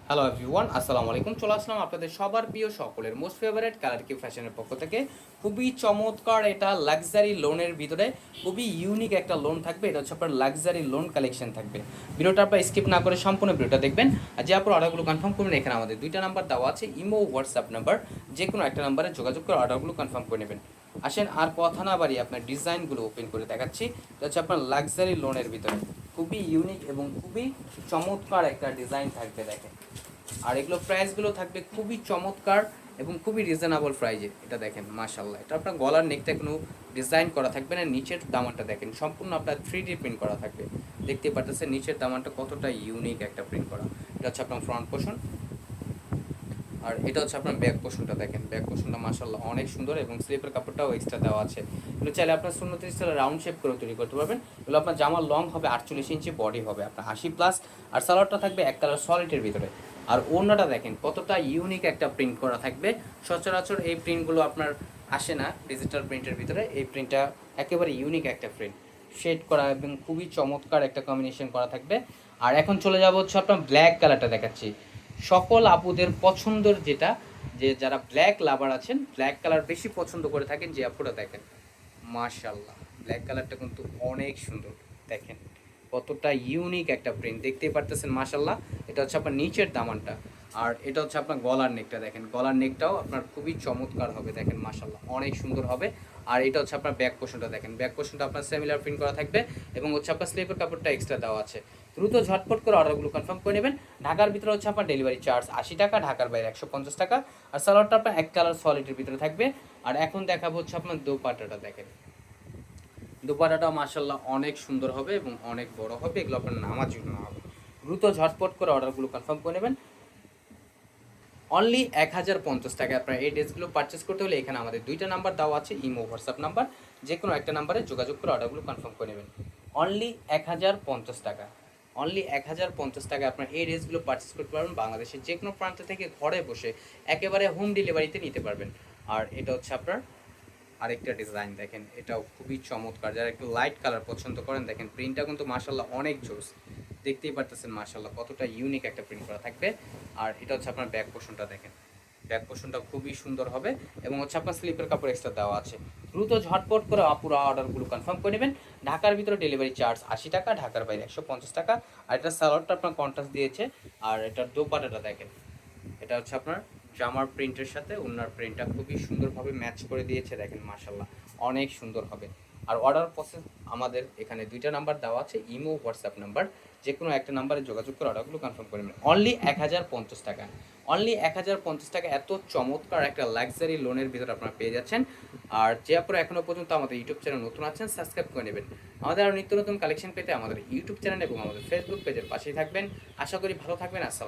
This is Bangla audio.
হ্যালো এভরিওয়ান, আসসালামু আলাইকুম। চলে আসলাম আপনাদের সবার প্রিয় সকলের মোস্ট ফেভারিট কালার কি ফ্যাশনের পক্ষ থেকে। খুবই চমৎকার এটা লাক্সারি লোনের ভিতরে খুবই ইউনিক একটা লোন থাকবে। এটা হচ্ছে আপনার লাক্সারি লোন কালেকশন থাকবে। ভিডিওটা আপনার স্কিপ না করে সম্পূর্ণ ভিডিওটা দেখবেন। আর যে আপনার অর্ডারগুলো কনফার্ম করবেন, এখানে আমাদের দুইটা নাম্বার দেওয়া আছে, ইমো হোয়াটসঅ্যাপ নাম্বার। যে কোনো একটা নাম্বারে যোগাযোগ করে অর্ডারগুলো কনফার্ম করে নেবেন। আসেন আর কথা না বাড়িয়ে আপনার ডিজাইনগুলো ওপেন করে দেখাচ্ছি। এটা হচ্ছে আপনার লাক্সারি লোনের ভিতরে খুবই ইউনিক এবং খুবই চমৎকার একটা ডিজাইন থাকবে, দেখেন। আর এগুলো প্রাইসগুলো থাকবে খুবই চমৎকার এবং খুবই রিজনেবল প্রাইজে। এটা দেখেন, মাশাল্লাহ, এটা আপনার গলার নেকটা কোনো ডিজাইন করা থাকবে না। নিচের দামানটা দেখেন সম্পূর্ণ আপনার 3D প্রিন্ট করা থাকবে। দেখতে পাচ্ছেন নিচের দামানটা কতটা ইউনিক একটা প্রিন্ট করা। এটা হচ্ছে আপনার ফ্রন্ট পোর্শন, আর এটা হচ্ছে আপনার ব্যাক পোর্শনটা দেখেন। ব্যাক পোর্শনটা মাশাল্লাহ অনেক সুন্দর এবং স্লিপের কাপড়টাও এক্সট্রা দেওয়া আছে। এগুলো চাইলে আপনার সুন্নত স্টাইলে রাউন্ড শেপ করে তৈরি করতে পারবেন। এগুলো আপনার জামার লং হবে 48 ইঞ্চি, বডি হবে আপনার 80+। আর সালোয়ারটা থাকবে এক কালার সলিডের ভিতরে। আর ওড়নাটা দেখেন কতটা ইউনিক একটা প্রিন্ট করা থাকবে। সচরাচর এই প্রিন্টগুলো আপনার আসে না ডিজিটাল প্রিন্টের ভিতরে। এই প্রিন্টটা একেবারে ইউনিক একটা প্রিন্ট, শেড করা এবং খুবই চমৎকার একটা কম্বিনেশন করা থাকবে। আর এখন চলে যাবো হচ্ছে আপনার ব্ল্যাক কালারটা দেখাচ্ছি। সকল আপুদের পছন্দের যেটা, যে যারা ব্ল্যাক লাভার আছেন, ব্ল্যাক কালার বেশি পছন্দ করে থাকেন, যে আপুরা দেখেন মাশাল্লাহ ব্ল্যাক কালারটা কিন্তু অনেক সুন্দর। দেখেন কতটা ইউনিক একটা প্রিন্ট, দেখতেই পারতেছেন মাশাল্লাহ। এটা হচ্ছে আপনার নিচের দামানটা, আর এটা হচ্ছে আপনার গলার নেকটা দেখেন। গলার নেকটাও আপনার খুবই চমৎকার হবে, দেখেন মাশাল্লাহ অনেক সুন্দর হবে। আর এটা হচ্ছে আপনার ব্যাক পোর্শনটা দেখেন। ব্যাক পোর্শনটা আপনার সিমিলার প্রিন্ট করা থাকবে এবং হচ্ছে আপনার স্লিপের কাপড়টা এক্সট্রা দেওয়া আছে। দ্রুত ঝটপট করে অর্ডারগুলো কনফার্ম করে নেবেন। ঢাকার ভিতরে হচ্ছে আপনার ডেলিভারি চার্জ 80 টাকা, ঢাকার বাইরে 150 টাকা। আর সালোয়ারটা আপনার এক কালার সলিডের ভিতরে থাকবে। আর এখন দেখাবো হচ্ছে আপনার দোপাট্টাটা দেখেন। দোপাট্টাটাও মাশাল্লাহ অনেক সুন্দর হবে এবং অনেক বড় হবে। এগুলো আপনার নামার জন্য হবে। দ্রুত ঝটপট করে অর্ডারগুলো কনফার্ম করে নেবেন। অনলি 1050 টাকা আপনার এই ড্রেসগুলো পারচেস করতে হলে এখানে আমাদের দুইটা নাম্বার দেওয়া আছে, ইমো হোয়াটসঅ্যাপ নাম্বার। যে কোনো একটা নাম্বারে যোগাযোগ করে অর্ডারগুলো কনফার্ম করে নেবেন। অনলি 1050 টাকা, অনলি 1050 টাকা আপনার এই ড্রেসগুলো পারচেস করতে পারবেন। বাংলাদেশের যে কোনো প্রান্ত থেকে ঘরে বসে একেবারে হোম ডেলিভারিতে নিতে পারবেন। আর এটা হচ্ছে আপনার আরেকটা ডিজাইন দেখেন, এটাও খুবই চমৎকার। যারা একটু লাইট কালার পছন্দ করেন, দেখেন প্রিন্টটা কিন্তু মাশাল্লাহ অনেক জোস। দেখতেই পারতেছেন মাশাল্লাহ কতটা ইউনিক একটা প্রিন্ট করা থাকবে। আর এটা হচ্ছে আপনার ব্যাক পোর্শনটা দেখেন। ব্যাক পোর্শনটা খুবই সুন্দর হবে এবং হচ্ছে আপনার স্লিপের কাপড় এক্সট্রা দেওয়া আছে। দ্রুত ঝটপট করে পুরো অর্ডারগুলো কনফার্ম করে নেবেন। ঢাকার ভিতরে ডেলিভারি চার্জ 80 টাকা, ঢাকার বাইরে 150 টাকা। আর এটা সালোয়ারটা আপনার কন্ট্রাস্ট দিয়েছে। আর এটার দোপাট্টাটা দেখেন, এটা হচ্ছে আপনার জামার প্রিন্টের সাথে ওনার প্রিন্টটা খুবই সুন্দরভাবে ম্যাচ করে দিয়েছে, দেখেন মাশাল্লাহ অনেক সুন্দর হবে। আর অর্ডার প্রসেস আমাদের এখানে দুইটা নাম্বার দেওয়া আছে, ইমো হোয়াটসঅ্যাপ নাম্বার। যে কোনো একটা নাম্বারে যোগাযোগ করে অর্ডারগুলো কনফার্ম করে নেবেন। অনলি 1050 টাকা, অনলি 1050 টাকা এত চমৎকার একটা লাক্সারি লোনের ভিতরে আপনারা পেয়ে যাচ্ছেন। আর যে আপনারা এখনও পর্যন্ত আমাদের ইউটিউব চ্যানেল নতুন আছেন, সাবস্ক্রাইব করে নেবেন। আমাদের আরও নিত্য নতুন কালেকশন পেতে আমাদের ইউটিউব চ্যানেল এবং আমাদের ফেসবুক পেজের পাশেই থাকবেন। আশা করি ভালো থাকবেন। আসসালাম।